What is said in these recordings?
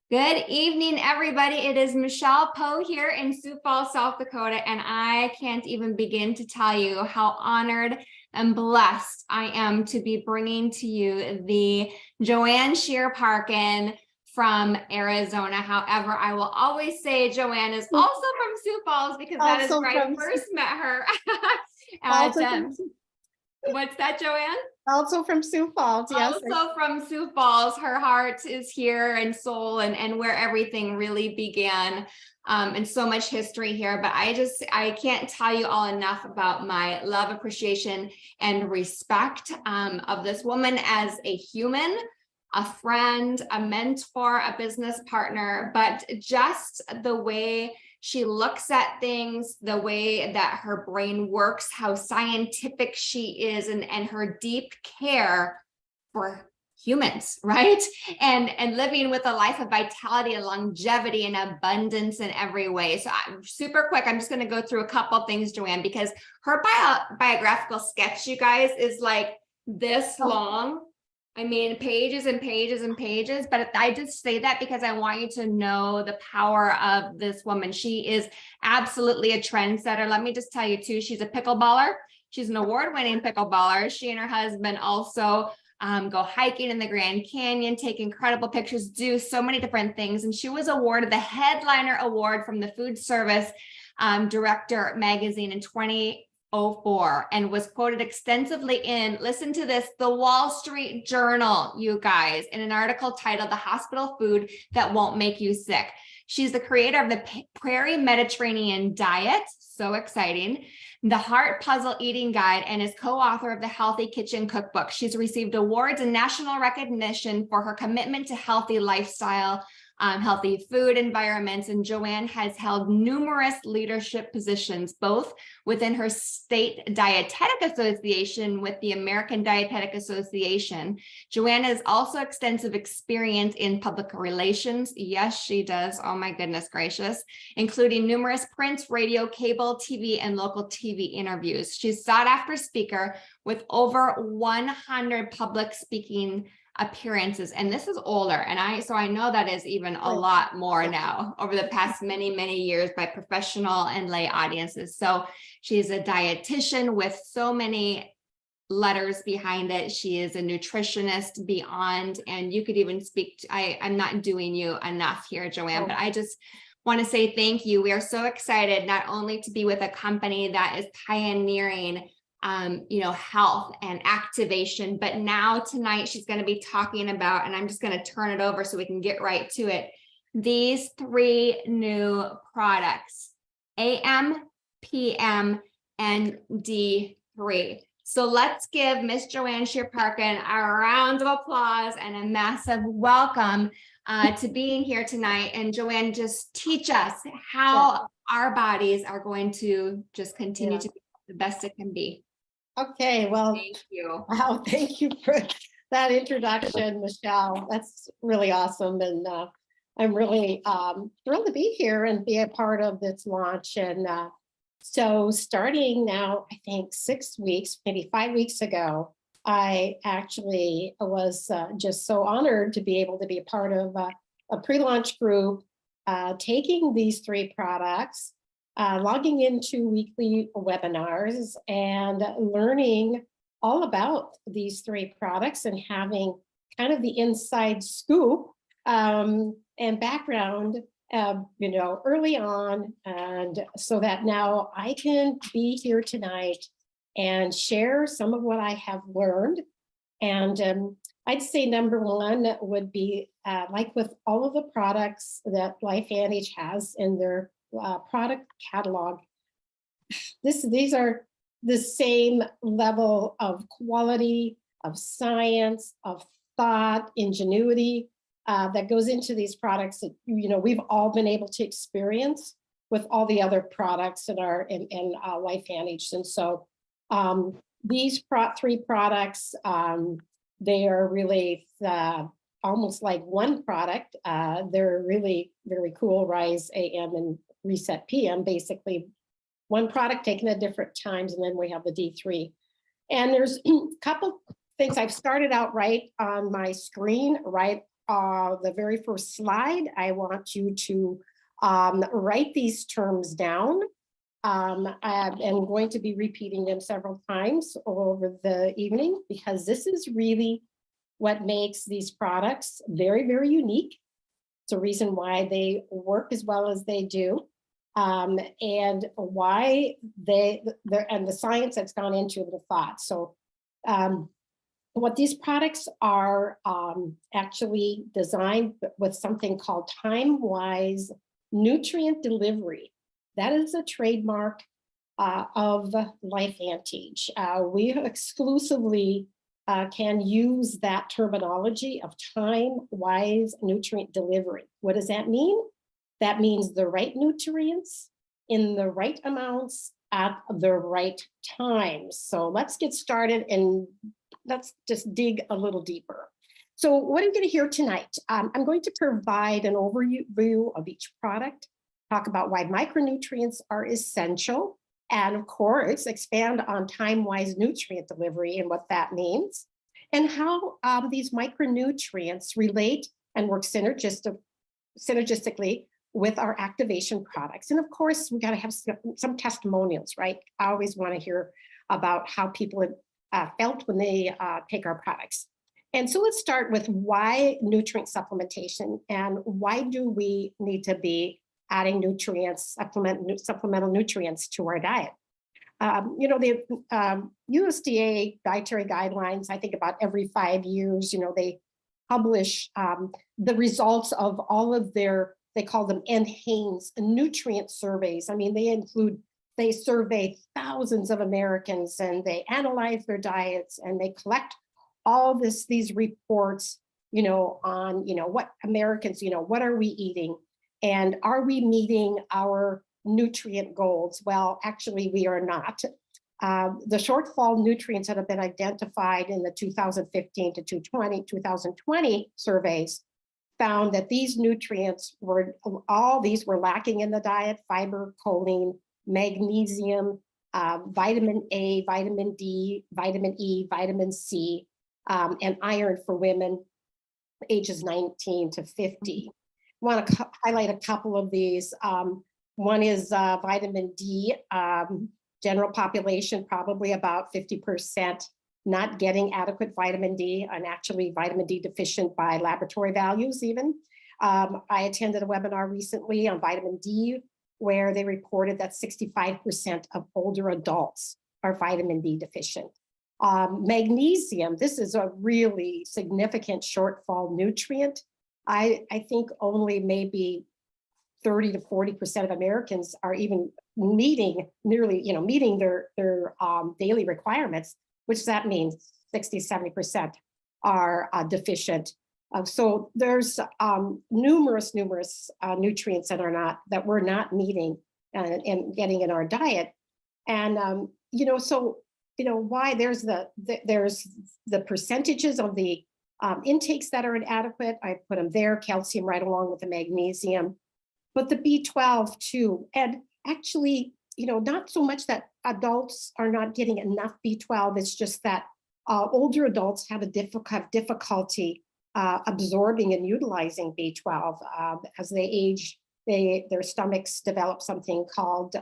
Good evening, everybody. It is Michelle Poe here in Sioux Falls, South Dakota, and I can't even begin to tell you how honored and blessed I am to be bringing to you the Joanne Shear Parkin from Arizona. However, I will always say Joanne is also from Sioux Falls because that is Also where I from first met her. also And, from, what's that, Joanne? also from Sioux Falls, yes. Also from Sioux Falls, her heart is here and soul and where everything really began. And so much history here, but I can't tell you all enough about my love, appreciation, and respect of this woman as a human, a friend, a mentor, a business partner, but just the way she looks at things, the way that her brain works, how scientific she is, and her deep care for humans, right? And living with a life of vitality and longevity and abundance in every way. So I'm super quick. I'm just going to go through a couple things, Joanne, because her biographical sketch, you guys, is like this long. I mean, pages and pages and pages, but I just say that because I want you to know the power of this woman. She is absolutely a trendsetter. Let me just tell you too, she's a pickleballer. She's an award-winning pickleballer. She and her husband also go hiking in the Grand Canyon, take incredible pictures, do so many different things. And she was awarded the Headliner Award from the Food Service Director magazine in 2004 and was quoted extensively in, listen to this, the Wall Street Journal, you guys, in an article titled The Hospital Food That Won't Make You Sick. She's the creator of the Prairie Mediterranean Diet, so exciting, the Heart Puzzle Eating Guide, and is co-author of the Healthy Kitchen Cookbook. She's received awards and national recognition for her commitment to healthy lifestyle, healthy food environments, and Joanne has held numerous leadership positions, both within her state dietetic association with the American Dietetic Association. Joanne has also extensive experience in public relations. Yes, she does. Oh my goodness gracious, including numerous print, radio, cable, TV, and local TV interviews. She's a sought-after speaker with over 100 public speaking appearances, and this is older, and I know that is even a lot more now over the past many years by professional and lay audiences. So she's a dietitian with so many letters behind it. She is a nutritionist beyond, and you could even speak to, I'm not doing you enough here, Joanne, but I just want to say thank you. We are so excited not only to be with a company that is pioneering health and activation, but now tonight she's going to be talking about, and I'm just going to turn it over so we can get right to it, these 3 new products, AM, PM, and D3. So let's give Miss Joanne Shear Parkin a round of applause and a massive welcome to being here tonight. And Joanne, just teach us how our bodies are going to just continue to be the best it can be. Okay, well, thank you. Wow, thank you for that introduction, Michelle. That's really awesome. And I'm really thrilled to be here and be a part of this launch. And so starting now, I think 6 weeks, maybe 5 weeks ago, I actually was just so honored to be able to be a part of a pre-launch group taking these 3 products, logging into weekly webinars and learning all about these 3 products and having kind of the inside scoop and background, early on. And so that now I can be here tonight and share some of what I have learned. And I'd say number 1 would be like with all of the products that LifeVantage has in their product catalog, these are the same level of quality, of science, of thought, ingenuity that goes into these products that we've all been able to experience with all the other products that are in LifeVantage. And so these 3 products, they are really almost like one product. They're really very cool. Rise AM and Reset PM, basically one product taken at different times, and then we have the D3. And there's a couple things. I've started out right on my screen, right the very first slide, I want you to write these terms down. I'm going to be repeating them several times over the evening because this is really what makes these products very, very unique. It's a reason why they work as well as they do, and why and the science that's gone into the thought. So what these products are actually designed with something called time-wise nutrient delivery. That is a trademark of LifeVantage. We exclusively can use that terminology of time-wise nutrient delivery. What does that mean? That means the right nutrients in the right amounts at the right times. So let's get started and let's just dig a little deeper. So what I'm going to hear tonight, I'm going to provide an overview of each product, talk about why micronutrients are essential, and of course, expand on time-wise nutrient delivery and what that means, and how these micronutrients relate and work synergistically with our activation products. And of course, we got to have some testimonials, right? I always want to hear about how people have felt when they take our products. And so let's start with why nutrient supplementation and why do we need to be adding nutrients, supplemental nutrients to our diet. The USDA dietary guidelines, I think about every 5 years, they publish the results of all of their, they call them NHANES, nutrient surveys. I mean, they survey thousands of Americans and they analyze their diets and they collect all these reports, on, what Americans, what are we eating? And are we meeting our nutrient goals? Well, actually, we are not. The shortfall nutrients that have been identified in the 2015 to 2020 surveys found that these nutrients were lacking in the diet: fiber, choline, magnesium, vitamin A, vitamin D, vitamin E, vitamin C, and iron for women ages 19 to 50. I want to highlight a couple of these. One is vitamin D. General population, probably about 50% not getting adequate vitamin D, and actually vitamin D deficient by laboratory values even. I attended a webinar recently on vitamin D where they reported that 65% of older adults are vitamin D deficient. Magnesium, this is a really significant shortfall nutrient. I think only maybe 30 to 40% of Americans are even meeting their daily requirements, which that means 60, 70% are deficient. So there's numerous nutrients that we're not meeting and getting in our diet. And why there's the percentages of the intakes that are inadequate. I put them there, calcium right along with the magnesium, but the B12 too. And actually, not so much that adults are not getting enough B12, it's just that older adults have a difficulty absorbing and utilizing B12. As they age, their stomachs develop something called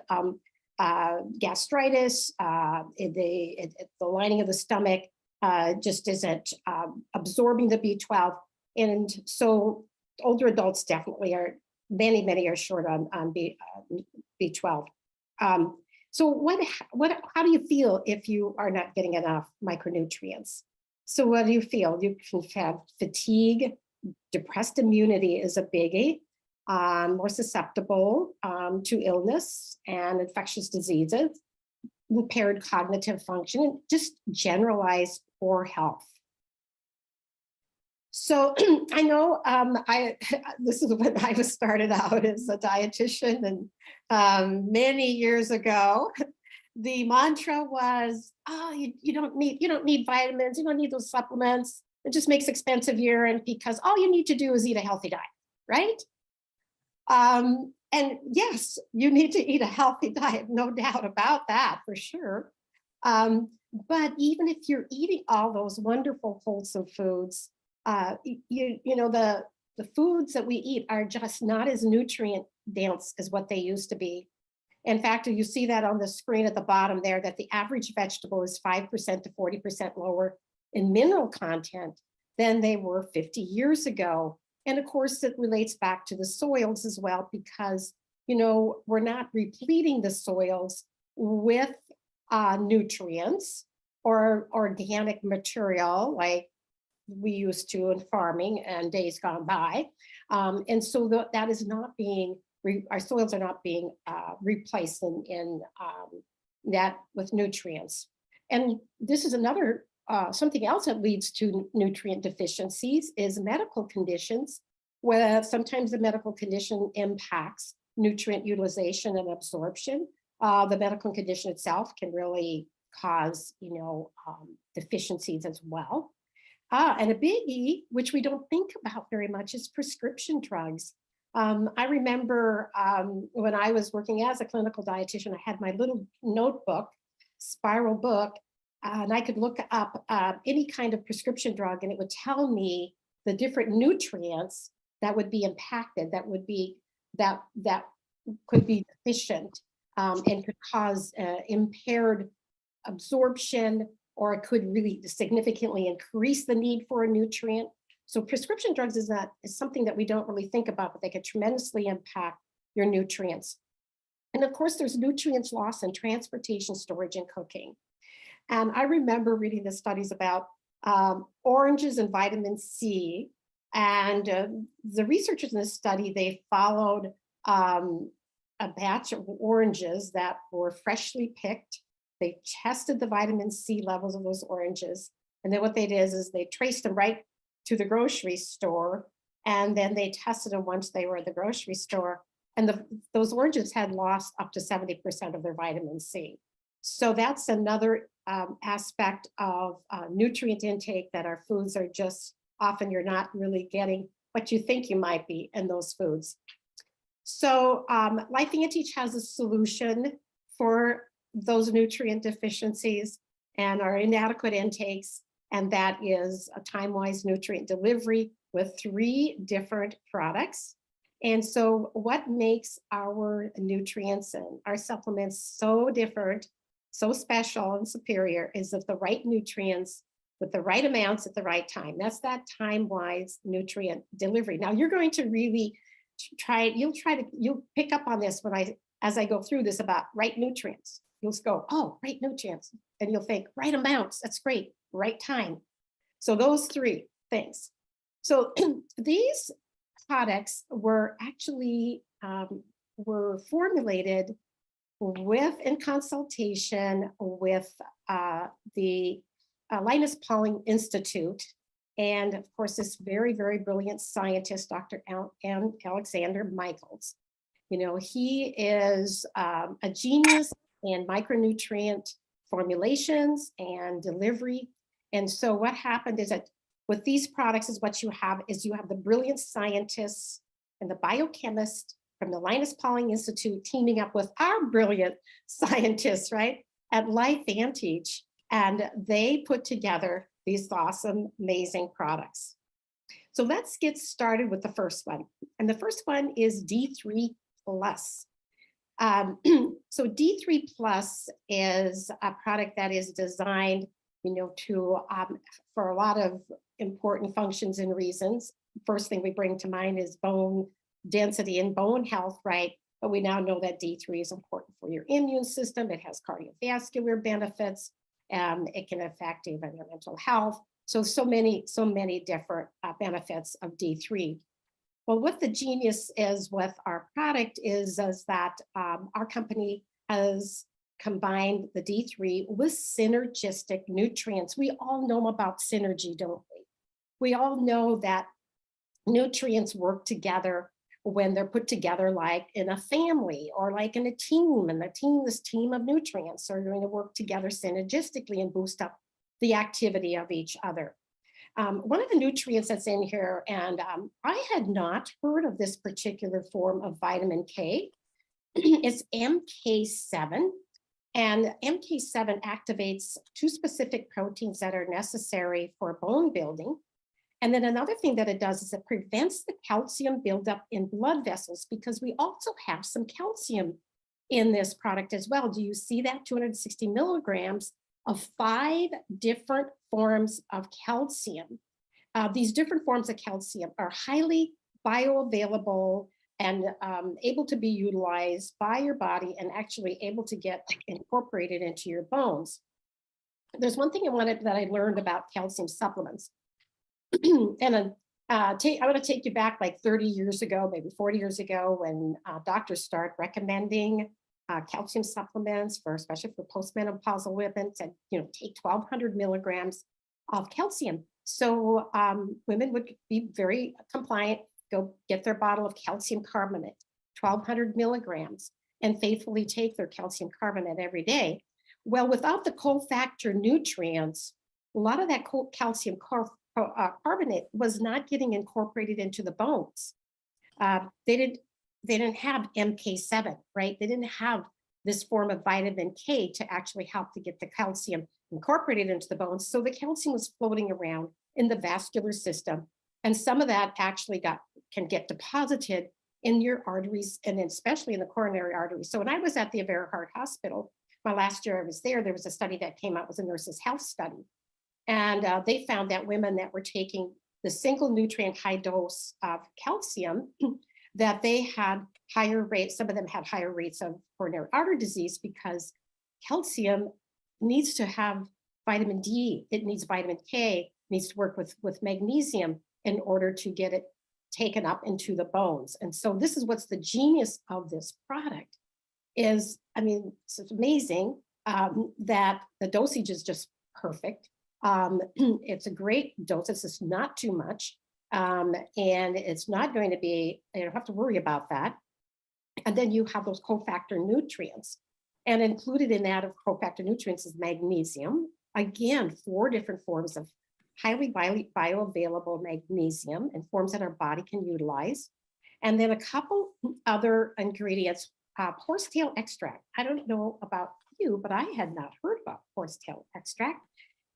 gastritis. The lining of the stomach just isn't absorbing the B12. And so older adults definitely are, many are short on B12. So how do you feel if you are not getting enough micronutrients? So what do you feel? You can have fatigue, depressed immunity is a biggie, more susceptible to illness and infectious diseases, impaired cognitive function, and just generalized poor health. So I know this is when I was started out as a dietitian, and many years ago, the mantra was, "Oh, you don't need vitamins, you don't need those supplements. It just makes expensive urine because all you need to do is eat a healthy diet, right?" And yes, you need to eat a healthy diet, no doubt about that, for sure. But even if you're eating all those wonderful, wholesome foods, the foods that we eat are just not as nutrient dense as what they used to be. In fact, you see that on the screen at the bottom there, that the average vegetable is 5% to 40% lower in mineral content than they were 50 years ago. And of course, it relates back to the soils as well, because, we're not repleting the soils with nutrients or organic material like we used to in farming and days gone by. And so that is not being, our soils are not being replaced in that with nutrients. And this is another, something else that leads to nutrient deficiencies is medical conditions, where sometimes the medical condition impacts nutrient utilization and absorption. The medical condition itself can really cause, deficiencies as well. And a biggie, which we don't think about very much, is prescription drugs. I remember when I was working as a clinical dietitian, I had my little notebook, spiral book, and I could look up any kind of prescription drug, and it would tell me the different nutrients that would be impacted, that could be deficient, and could cause impaired absorption, or it could really significantly increase the need for a nutrient. So prescription drugs is something that we don't really think about, but they can tremendously impact your nutrients. And of course, there's nutrients loss in transportation, storage, and cooking. And I remember reading the studies about oranges and vitamin C. And the researchers in this study, they followed a batch of oranges that were freshly picked. They tested the vitamin C levels of those oranges. And then what they did is they traced them right to the grocery store. And then they tested them once they were at the grocery store. And those oranges had lost up to 70% of their vitamin C. So that's another aspect of nutrient intake, that our foods are just often you're not really getting what you think you might be in those foods. So LifeVantage has a solution for those nutrient deficiencies and our inadequate intakes, and that is a time-wise nutrient delivery with 3 different products. And so what makes our nutrients and our supplements so different, so special and superior, is that the right nutrients with the right amounts at the right time. That's that time-wise nutrient delivery. Now you're going to really you'll pick up on this as I go through this about right nutrients. You'll go, oh, right nutrients. And you'll think right amounts, that's great, right time. So those 3 things. So these products were actually were formulated in consultation with the Linus Pauling Institute. And of course, this very, very brilliant scientist, Dr. Alexander Michaels. He is a genius in micronutrient formulations and delivery. And so what happened is that with these products is what you have the brilliant scientists and the biochemists from the Linus Pauling Institute teaming up with our brilliant scientists, right, at LifeVantage. And they put together these awesome, amazing products. So let's get started with the first one. And the first one is D3 Plus. So D3 Plus is a product that is designed, for a lot of important functions and reasons. First thing we bring to mind is bone density and bone health, right? But we now know that D3 is important for your immune system. It has cardiovascular benefits. It can affect even your mental health. So many different benefits of D3. Well, what the genius is with our product is that our company has combined the D3 with synergistic nutrients. We all know about synergy, don't we? We all know that nutrients work together when they're put together like in a family or like in a team, and this team of nutrients are going to work together synergistically and boost up the activity of each other. One of the nutrients that's in here, and I had not heard of this particular form of vitamin K, is MK7. And MK7 activates 2 specific proteins that are necessary for bone building. And then another thing that it does is it prevents the calcium buildup in blood vessels, because we also have some calcium in this product as well. Do you see that? 260 milligrams of 5 different forms of calcium. These different forms of calcium are highly bioavailable and able to be utilized by your body and actually able to get incorporated into your bones. There's one thing that I learned about calcium supplements. And I want to take you back like 30 years ago, maybe 40 years ago, when doctors start recommending calcium supplements for, especially for postmenopausal women, said, take 1,200 milligrams of calcium. So women would be very compliant, go get their bottle of calcium carbonate, 1,200 milligrams, and faithfully take their calcium carbonate every day. Well, without the cofactor nutrients, a lot of that calcium carbonate was not getting incorporated into the bones. They didn't have MK7, right? They didn't have this form of vitamin K to actually help to get the calcium incorporated into the bones. So the calcium was floating around in the vascular system. And some of that actually can get deposited in your arteries, and especially in the coronary arteries. So when I was at the Avera Heart Hospital, my last year I was there was a study that came out, it was a nurses' health study. And they found that women that were taking the single nutrient high dose of calcium, that they had higher rates, some of them had higher rates of coronary artery disease, because calcium needs to have vitamin D, it needs vitamin K, needs to work with magnesium in order to get it taken up into the bones. And so this is what's the genius of this product is, it's amazing that the dosage is just perfect. It's a great dose. It's just not too much. And it's not going to be, you don't have to worry about that. And then you have those cofactor nutrients. And included in that of cofactor nutrients is magnesium. Again, 4 different forms of highly bioavailable magnesium and forms that our body can utilize. And then a couple other ingredients, horsetail extract. I don't know about you, but I had not heard about horsetail extract.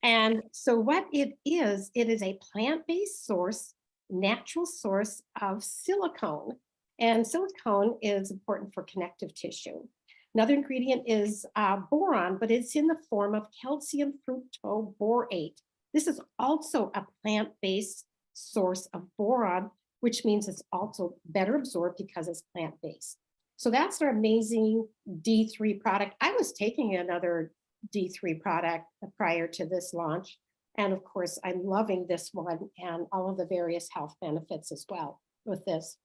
And so what it is a plant-based source, natural source of silicone. And silicone is important for connective tissue. Another ingredient is boron, but it's in the form of calcium fructoborate. This is also a plant-based source of boron, which means it's also better absorbed because it's plant-based. So that's our amazing D3 product. I was taking another D3 product prior to this launch. And of course, I'm loving this one and all of the various health benefits as well with this.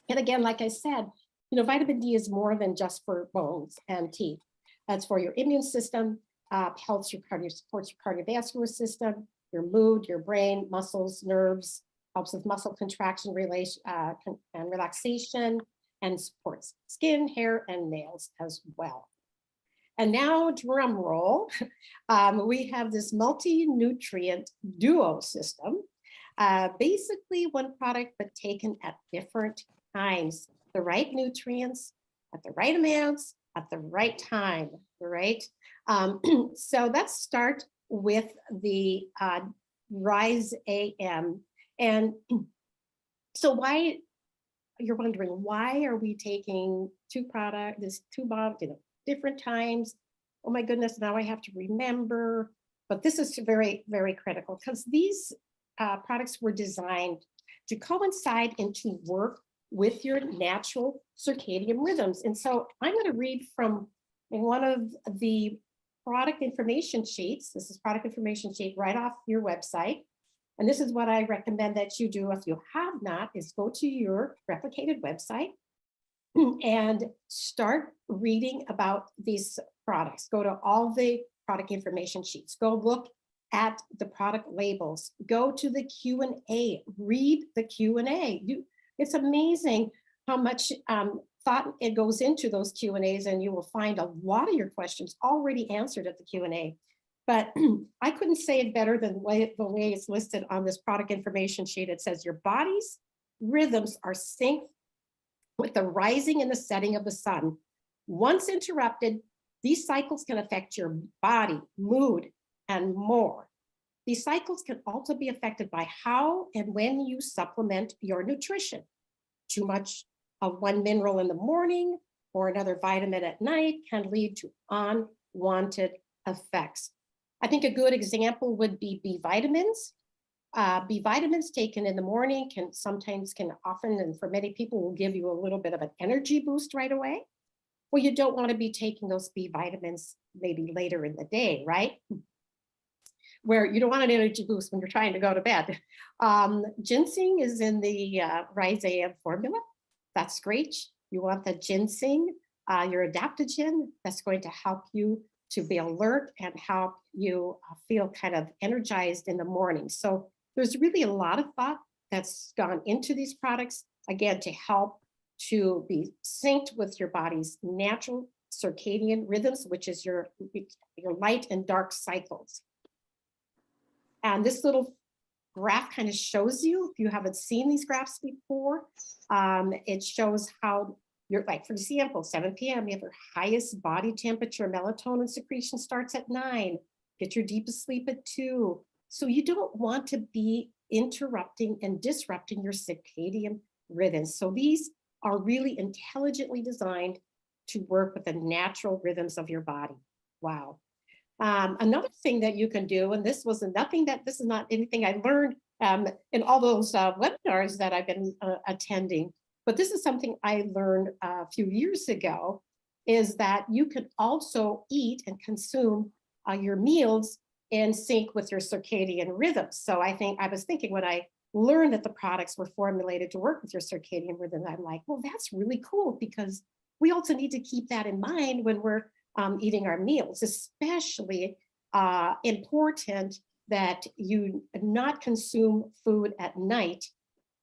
And again, like I said, vitamin D is more than just for bones and teeth. That's for your immune system, supports your cardiovascular system, your mood, your brain, muscles, nerves, helps with muscle contraction and relaxation, and supports skin, hair, and nails as well. And now, drum roll, we have this multi-nutrient duo system. Basically one product, but taken at different times. The right nutrients, at the right amounts, at the right time, right? So let's start with the Rise AM. And so you're wondering, why are we taking two bottles, different times? Oh my goodness, now I have to remember. But this is very, very critical, because these products were designed to coincide and to work with your natural circadian rhythms. And so I'm going to read from one of the product information sheets. This is product information sheet right off your website. And this is what I recommend that you do if you have not, is go to your replicated website and start reading about these products. Go to all the product information sheets. Go look at the product labels. Go to the Q&A. Read the Q&A. It's amazing how much thought it goes into those Q&As, and you will find a lot of your questions already answered at the Q&A. But I couldn't say it better than the way it's listed on this product information sheet. It says your body's rhythms are synced with the rising and the setting of the sun. Once interrupted, these cycles can affect your body, mood, and more. These cycles can also be affected by how and when you supplement your nutrition. Too much of one mineral in the morning or another vitamin at night can lead to unwanted effects. I think a good example would be B vitamins. B vitamins taken in the morning can often, and for many people, will give you a little bit of an energy boost right away. Well, you don't want to be taking those B vitamins maybe later in the day, right? Where you don't want an energy boost when you're trying to go to bed. Ginseng is in the Rise-AM formula. That's great. You want the ginseng, your adaptogen, that's going to help you to be alert and help you feel kind of energized in the morning. So there's really a lot of thought that's gone into these products, again, to help to be synced with your body's natural circadian rhythms, which is your light and dark cycles. And this little graph kind of shows you, if you haven't seen these graphs before, it shows how you're like, for example, 7 p.m., you have your highest body temperature, melatonin secretion starts at 9, get your deepest sleep at 2. So you don't want to be interrupting and disrupting your circadian rhythms. So these are really intelligently designed to work with the natural rhythms of your body. Wow. Another thing that you can do, and this is not anything I learned in all those webinars that I've been attending, but this is something I learned a few years ago, is that you can also eat and consume your meals in sync with your circadian rhythms. So I was thinking when I learned that the products were formulated to work with your circadian rhythm, I'm like, well, that's really cool, because we also need to keep that in mind when we're eating our meals, especially important that you not consume food at night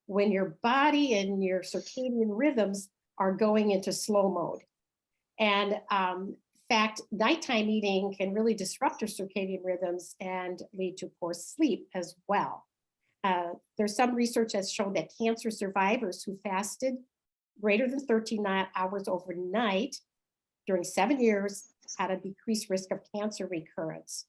when your body and your circadian rhythms are going into slow mode. And in fact, nighttime eating can really disrupt your circadian rhythms and lead to poor sleep as well. There's some research that's shown that cancer survivors who fasted greater than 13 hours overnight during 7 years had a decreased risk of cancer recurrence.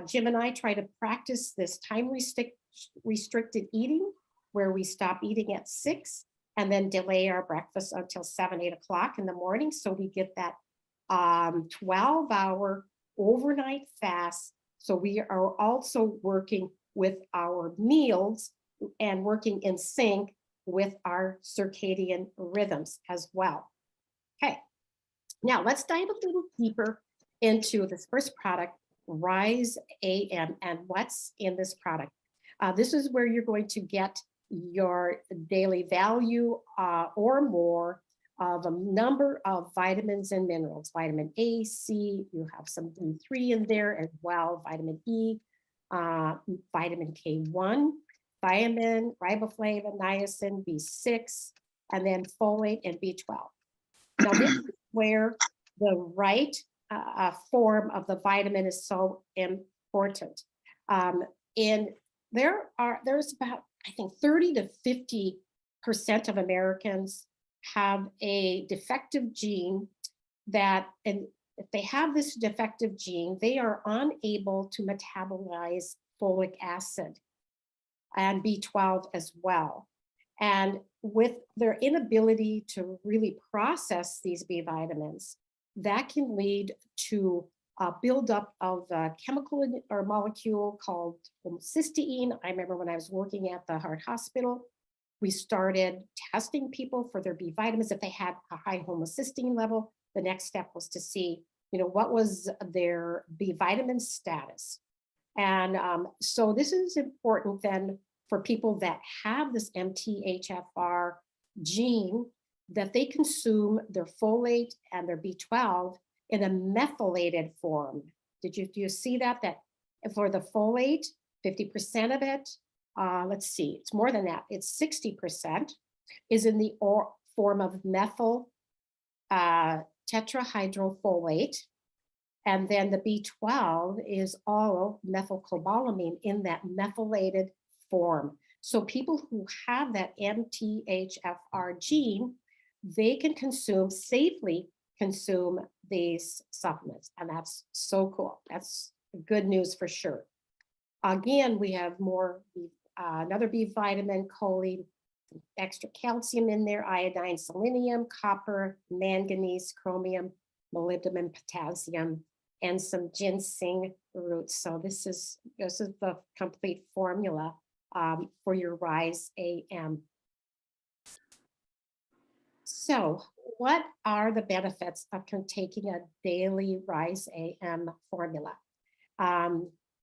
Jim and I try to practice this time restricted eating, where we stop eating at 6 and then delay our breakfast until 7, 8 o'clock in the morning. So we get that 12-hour overnight fast. So we are also working with our meals and working in sync with our circadian rhythms as well. Okay, now let's dive a little deeper into this first product, Rise-AM, and what's in this product. This is where you're going to get your daily value or more of a number of vitamins and minerals, vitamin A, C, you have some D3 in there as well, vitamin E, vitamin K1, thiamine, riboflavin, niacin, B6, and then folate and B12. Now this is where the right form of the vitamin is so important. And there's about, I think, 30 to 50% of Americans have a defective gene that, and if they have this defective gene, they are unable to metabolize folic acid and B12 as well. And with their inability to really process these B vitamins, that can lead to a buildup of a chemical or molecule called homocysteine. I remember when I was working at the Heart Hospital, we started testing people for their B vitamins. If they had a high homocysteine level, the next step was to see, what was their B vitamin status. And so this is important then for people that have this MTHFR gene, that they consume their folate and their B12 in a methylated form. Do you see that? That for the folate, 50% of it, let's see, it's more than that, it's 60%, is in the form of methyl tetrahydrofolate. And then the B12 is all methylcobalamin in that methylated form. So people who have that MTHFR gene, they can safely consume these supplements. And that's so cool. That's good news for sure. Again, we have more, another B vitamin, choline, extra calcium in there, iodine, selenium, copper, manganese, chromium, molybdenum, potassium, and some ginseng roots. So this is the complete formula for your Rise AM. So what are the benefits of taking a daily Rise AM formula?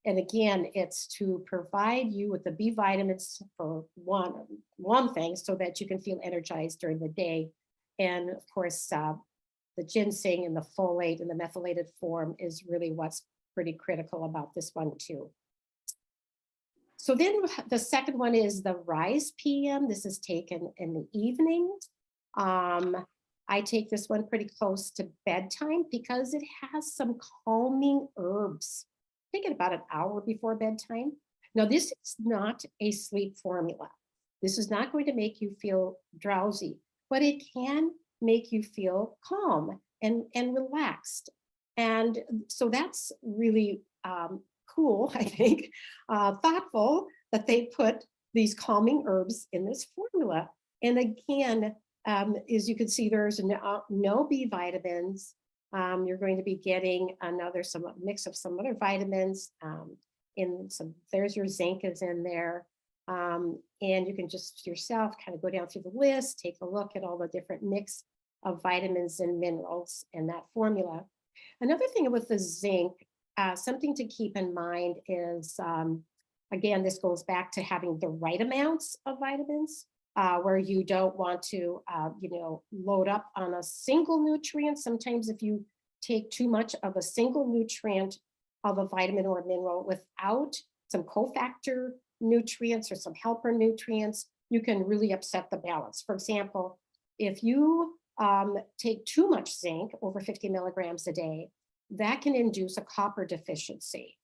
And again, it's to provide you with the B vitamins for one thing, so that you can feel energized during the day. And of course, the ginseng and the folate and the methylated form is really what's pretty critical about this one too. So then the second one is the Rise PM. This is taken in the evening. I take this one pretty close to bedtime because it has some calming herbs. Take it about an hour before bedtime. Now, this is not a sleep formula. This is not going to make you feel drowsy, but it can make you feel calm and relaxed. And so that's really cool, I think, thoughtful that they put these calming herbs in this formula. And again, as you can see, there's no B vitamins. You're going to be getting some mix of some other vitamins. There's your zinc is in there. And you can just yourself kind of go down through the list, take a look at all the different mix of vitamins and minerals in that formula. Another thing with the zinc, something to keep in mind is, again, this goes back to having the right amounts of vitamins. Where you don't want to, load up on a single nutrient. Sometimes if you take too much of a single nutrient of a vitamin or a mineral without some cofactor nutrients or some helper nutrients, you can really upset the balance. For example, if you take too much zinc, over 50 milligrams a day, that can induce a copper deficiency.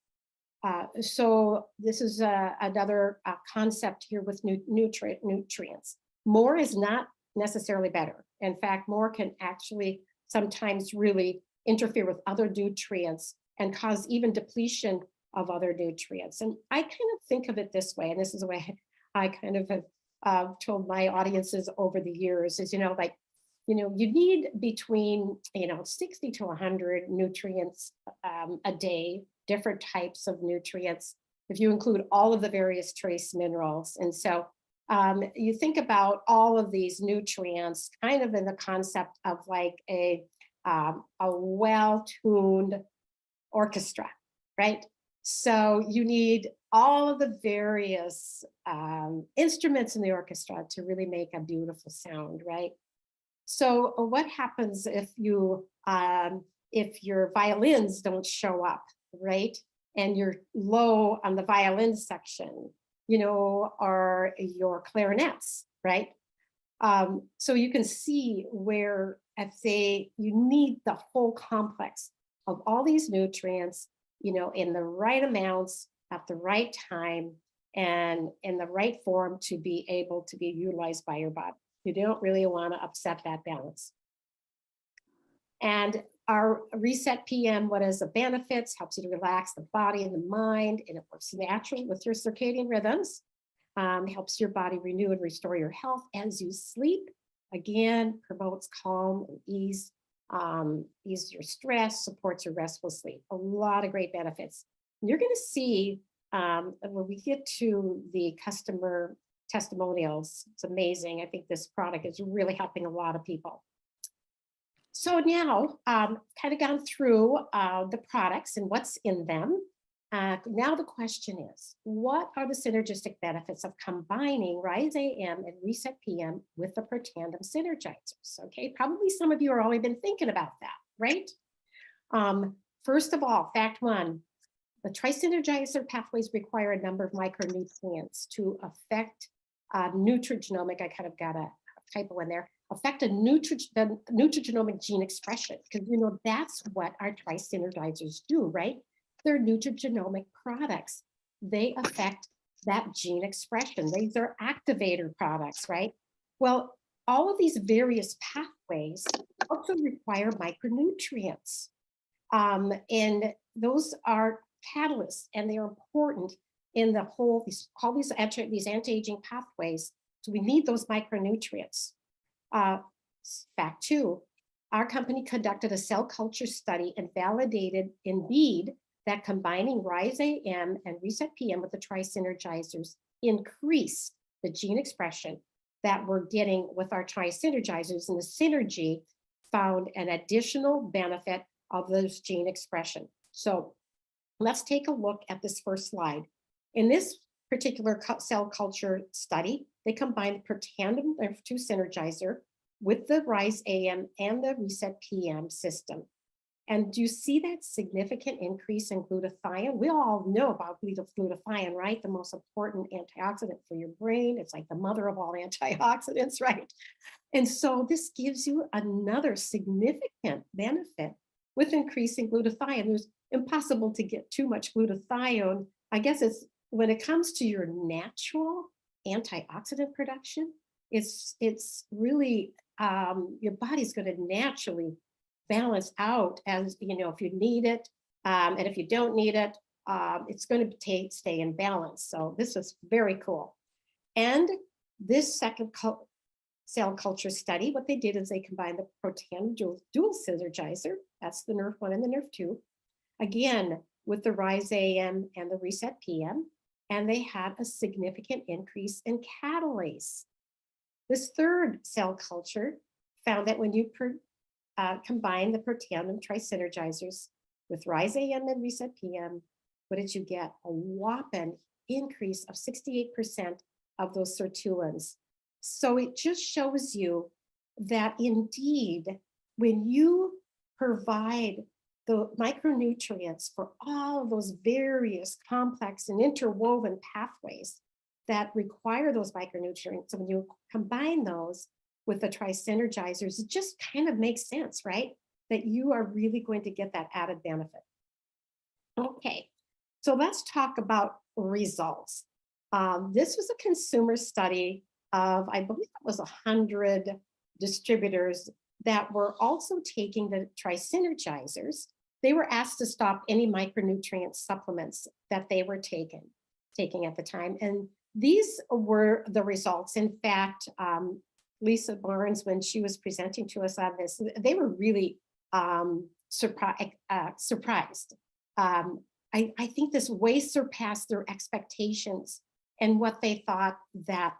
So this is another concept here with nutrients. More is not necessarily better. In fact, more can actually sometimes really interfere with other nutrients and cause even depletion of other nutrients. And I kind of think of it this way, and this is the way I kind of have told my audiences over the years is, you need between, 60 to 100 nutrients a day, different types of nutrients, if you include all of the various trace minerals. And so you think about all of these nutrients kind of in the concept of like a well-tuned orchestra, right? So you need all of the various instruments in the orchestra to really make a beautiful sound, right? So what happens if your violins don't show up, right? And you're low on the violin section, or your clarinets, right? So you can see where you need the whole complex of all these nutrients, in the right amounts at the right time and in the right form to be able to be utilized by your body. You don't really want to upset that balance. And our Reset PM, what is the benefits? Helps you to relax the body and the mind, and it works naturally with your circadian rhythms. Helps your body renew and restore your health as you sleep. Again, promotes calm and ease, eases your stress, supports your restful sleep. A lot of great benefits. You're going to see when we get to the customer testimonials, it's amazing. I think this product is really helping a lot of people. So now, kind of gone through the products and what's in them. Now the question is, what are the synergistic benefits of combining Rise AM and Reset PM with the Protandim Synergizers? Okay, probably some of you are already been thinking about that, right? First of all, fact one, the tri-synergizer pathways require a number of micronutrients to affect nutrigenomic, I kind of got a typo in there, affect the nutrigenomic gene expression, because that's what our tri-synergizers do, right? They're nutrigenomic products. They affect that gene expression. These are activator products, right? Well, all of these various pathways also require micronutrients. And those are catalysts, and they're important in the whole, all these anti-aging pathways. So we need those micronutrients. Fact two, our company conducted a cell culture study and validated indeed that combining Rise AM and Reset PM with the tri-synergizers increase the gene expression that we're getting with our tri-synergizers, and the synergy found an additional benefit of those gene expression. So let's take a look at this first slide. In this particular cell culture study, they combined the Protandim F2 synergizer with the Rise AM and the Reset PM system. And do you see that significant increase in glutathione? We all know about glutathione, right? The most important antioxidant for your brain. It's like the mother of all antioxidants, right? And so this gives you another significant benefit with increasing glutathione. It's impossible to get too much glutathione. I guess it's when it comes to your natural antioxidant production, it's really, your body's going to naturally balance out, as you know, if you need it, and if you don't need it, it's going to stay in balance. So this is very cool. And this second cell culture study, what they did is they combined the Protandim dual synergizer, that's the NRF1 and the NRF2, again with the Rise AM and the Reset PM, and they had a significant increase in catalase. This third cell culture found that when you combine the Protandim tri-synergizers with Rise AM and Reset PM, what did you get? A whopping increase of 68% of those sirtuins. So it just shows you that indeed, when you provide the micronutrients for all of those various complex and interwoven pathways that require those micronutrients, when you combine those with the tri-synergizers, it just kind of makes sense, right? That you are really going to get that added benefit. Okay, so let's talk about results. This was a consumer study of, I believe it was 100 distributors that were also taking the tri-synergizers. They were asked to stop any micronutrient supplements that they were taking at the time. And these were the results. In fact, Lisa Barnes, when she was presenting to us on this, they were really surprised. I think this way surpassed their expectations and what they thought that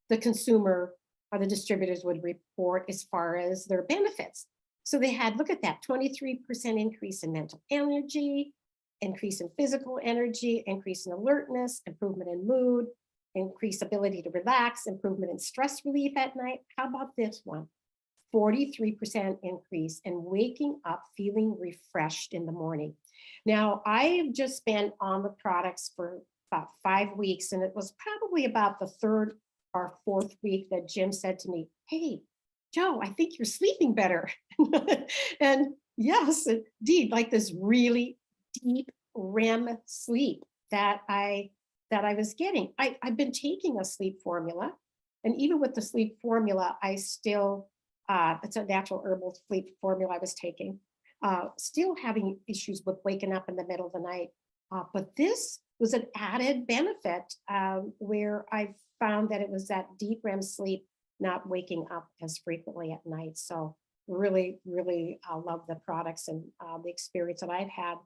the consumer or the distributors would report as far as their benefits. So they had, look at that, 23% increase in mental energy, increase in physical energy, increase in alertness, improvement in mood, increased ability to relax, improvement in stress relief at night. How about this one? 43% increase in waking up feeling refreshed in the morning. Now, I've just been on the products for about 5 weeks, and it was probably about the third or fourth week that Jim said to me, "Hey, Joe, I think you're sleeping better." And yes, indeed, like this really deep REM sleep that I was getting. I've been taking a sleep formula, and even with the sleep formula, I still, it's a natural herbal sleep formula I was taking, still having issues with waking up in the middle of the night. But this was an added benefit where I found that it was that deep REM sleep, not waking up as frequently at night. So really, really love the products, and the experience that I've had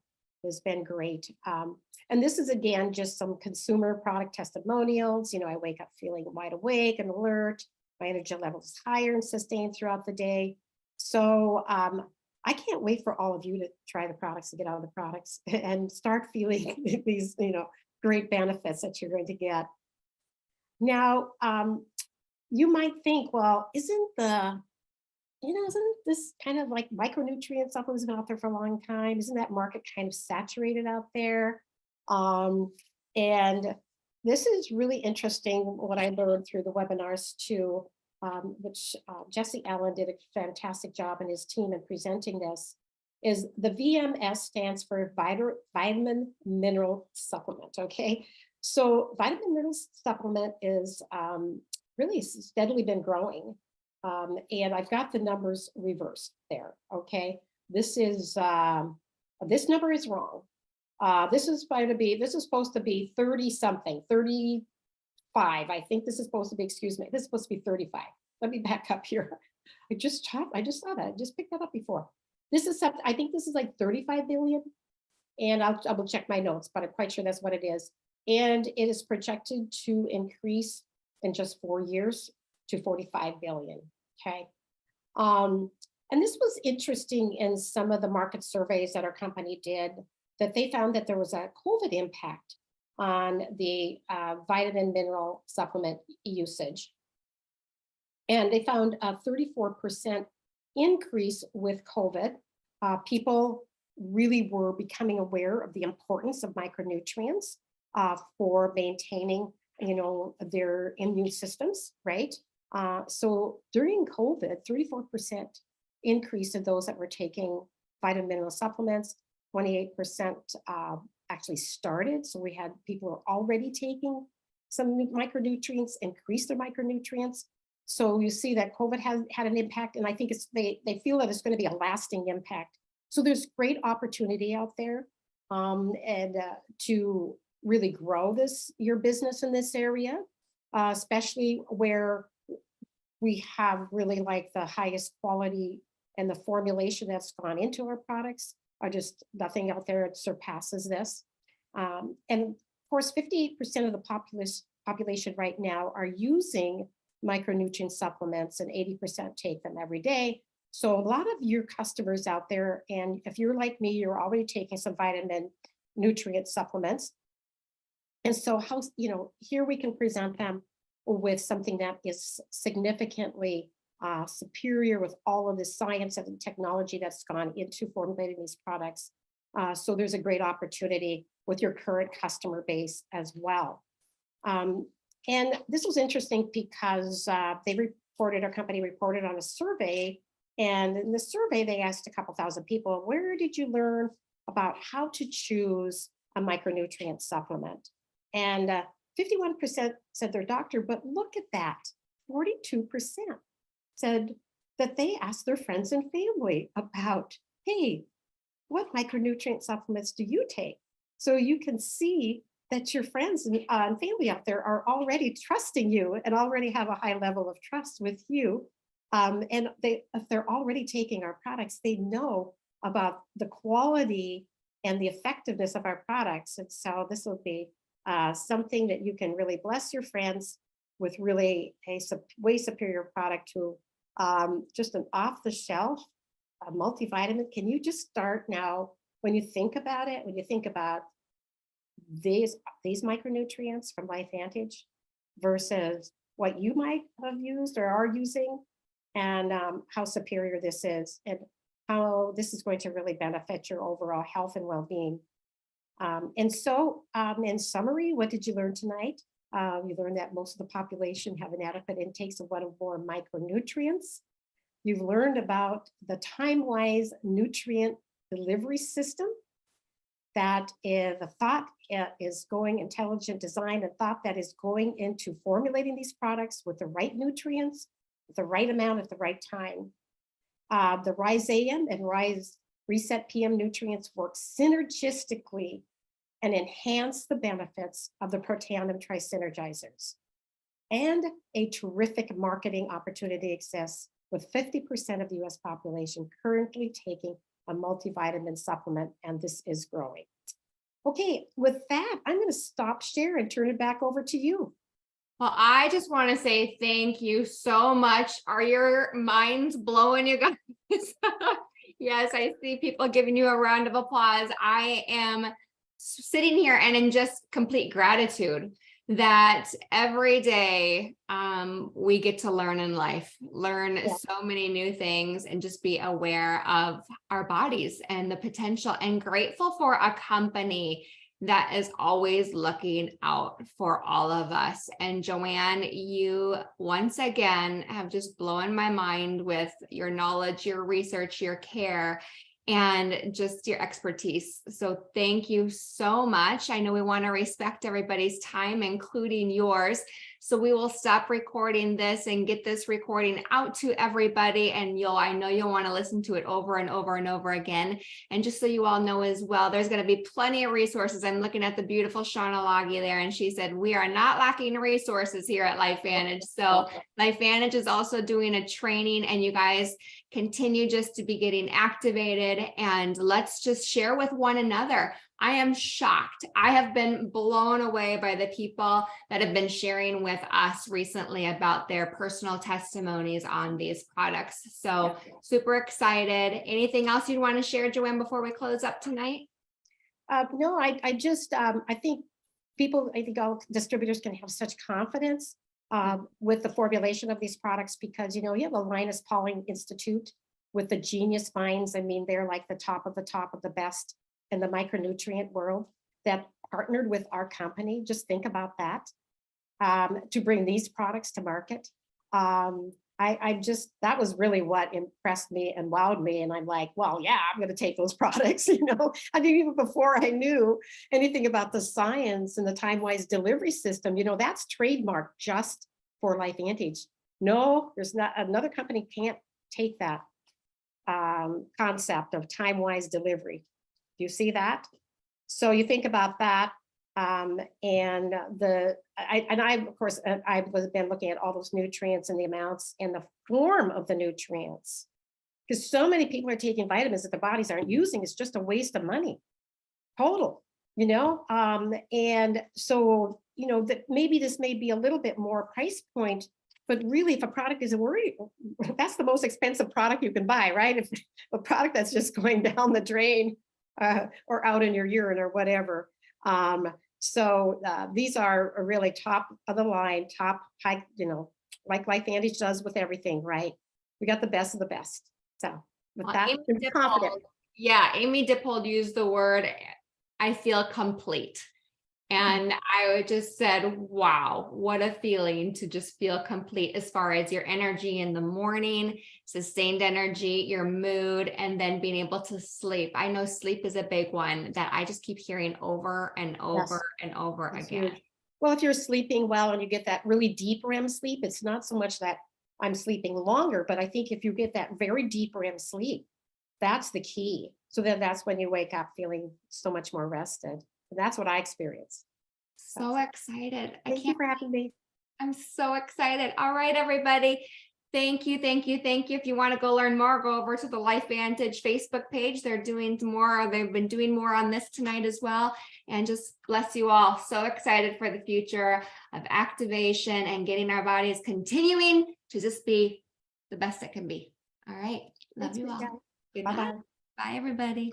has been great. And this is, again, just some consumer product testimonials. You know, I wake up feeling wide awake and alert. My energy level is higher and sustained throughout the day. So I can't wait for all of you to try the products, to get out of the products and start feeling these, you know, great benefits that you're going to get. Now, you might think, well, isn't this kind of like micronutrient supplements been out there for a long time? Isn't that market kind of saturated out there? And this is really interesting, what I learned through the webinars too, which Jesse Allen did a fantastic job and his team in presenting this, is the VMS stands for vitamin mineral supplement, okay? So vitamin mineral supplement is really steadily been growing. And I've got the numbers reversed there, okay? This is, this number is wrong. This is supposed to be 30 something, 35. I think this is supposed to be, excuse me, this is supposed to be 35. Let me back up here. I just saw that. I just picked that up before. This is something, I think this is like 35 billion. And I will check my notes, but I'm quite sure that's what it is. And it is projected to increase in just 4 years to 45 billion. Okay. And this was interesting in some of the market surveys that our company did, that they found that there was a COVID impact on the vitamin mineral supplement usage. And they found a 34% increase with COVID. People really were becoming aware of the importance of micronutrients for maintaining, their immune systems, right? So during COVID, 34% increase in those that were taking vitamin mineral supplements, 28% actually started. So we had people who are already taking some micronutrients, increase their micronutrients. So you see that COVID has had an impact, and I think they feel that it's going to be a lasting impact. So there's great opportunity out there, and to really grow your business in this area, especially where we have really like the highest quality, and the formulation that's gone into our products are just nothing out there that surpasses this. And of course, 58% of the population right now are using micronutrient supplements, and 80% take them every day. So a lot of your customers out there, and if you're like me, you're already taking some vitamin nutrient supplements. And so here we can present them with something that is significantly superior, with all of the science and technology that's gone into formulating these products. So there's a great opportunity with your current customer base as well. And this was interesting because our company reported on a survey, and in the survey, they asked a couple thousand people, where did you learn about how to choose a micronutrient supplement? And 51% said their doctor, but look at that, 42% said that they asked their friends and family about, hey, what micronutrient supplements do you take? So you can see that your friends and family out there are already trusting you and already have a high level of trust with you. And if they're already taking our products, they know about the quality and the effectiveness of our products. And so this will be something that you can really bless your friends with, really a way superior product to just an off-the-shelf multivitamin. Can you just start now, when you think about it, when you think about these micronutrients from LifeVantage versus what you might have used or are using, and how superior this is, and how this is going to really benefit your overall health and well-being. And so in summary, what did you learn tonight? You learned that most of the population have inadequate intakes of one or more micronutrients. You've learned about the time-wise nutrient delivery system, that the thought is going, intelligent design and thought that is going into formulating these products with the right nutrients, with the right amount at the right time. The Rise AM and Rise Reset PM nutrients work synergistically and enhance the benefits of the Protandim Tri-Synergizers. And a terrific marketing opportunity exists, with 50% of the US population currently taking a multivitamin supplement, and this is growing. Okay, with that, I'm going to stop share and turn it back over to you. Well, I just want to say thank you so much. Are your minds blowing, you guys? Yes, I see people giving you a round of applause. I am sitting here and in just complete gratitude that every day we get to learn in life, so many new things, and just be aware of our bodies and the potential, and grateful for a company that is always looking out for all of us. And Joanne, you once again have just blown my mind with your knowledge, your research, your care, and just your expertise. So thank you so much. I know we want to respect everybody's time, including yours. So we will stop recording this and get this recording out to everybody. And I know you'll want to listen to it over and over and over again. And just so you all know as well, there's going to be plenty of resources. I'm looking at the beautiful Shauna Loggy there, and she said, we are not lacking resources here at LifeVantage. So LifeVantage is also doing a training, and you guys continue just to be getting activated, and let's just share with one another. I am shocked. I have been blown away by the people that have been sharing with us recently about their personal testimonies on these products. So super excited. Anything else you'd want to share, Joanne, before we close up tonight? No, I just, I think all distributors can have such confidence with the formulation of these products, because, you have the Linus Pauling Institute with the genius minds. I mean, they're like the top of the best in the micronutrient world that partnered with our company. Just think about that, to bring these products to market. That was really what impressed me and wowed me. And I'm like, well, yeah, I'm going to take those products, I think even before I knew anything about the science and the TimeWise delivery system, that's trademarked just for LifeVantage. No, there's not, another company can't take that concept of TimeWise delivery. Do you see that? So you think about that. I've of course, I've been looking at all those nutrients and the amounts and the form of the nutrients, because so many people are taking vitamins that their bodies aren't using. It's just a waste of money, total, and so, that maybe this may be a little bit more price point, but really, if a product is a worry, that's the most expensive product you can buy, right? If a product that's just going down the drain or out in your urine or whatever. So these are really top of the line, top high, like LifeVantage does with everything, right? We got the best of the best. So with that, I'm confident. Yeah, Amy Dippold used the word, I feel complete. And I just said, wow, what a feeling to just feel complete as far as your energy in the morning, sustained energy, your mood, and then being able to sleep. I know sleep is a big one that I just keep hearing over and over and over again. Huge. Well, if you're sleeping well and you get that really deep REM sleep, it's not so much that I'm sleeping longer, but I think if you get that very deep REM sleep, that's the key. So then that's when you wake up feeling so much more rested. And that's what I experienced. So excited. Thank you for having me. I'm so excited. All right, everybody. Thank you. If you want to go learn more, go over to the LifeVantage Facebook page. They're doing more. They've been doing more on this tonight as well. And just bless you all. So excited for the future of activation and getting our bodies continuing to just be the best it can be. All right. Love you all. Good night. Bye, everybody.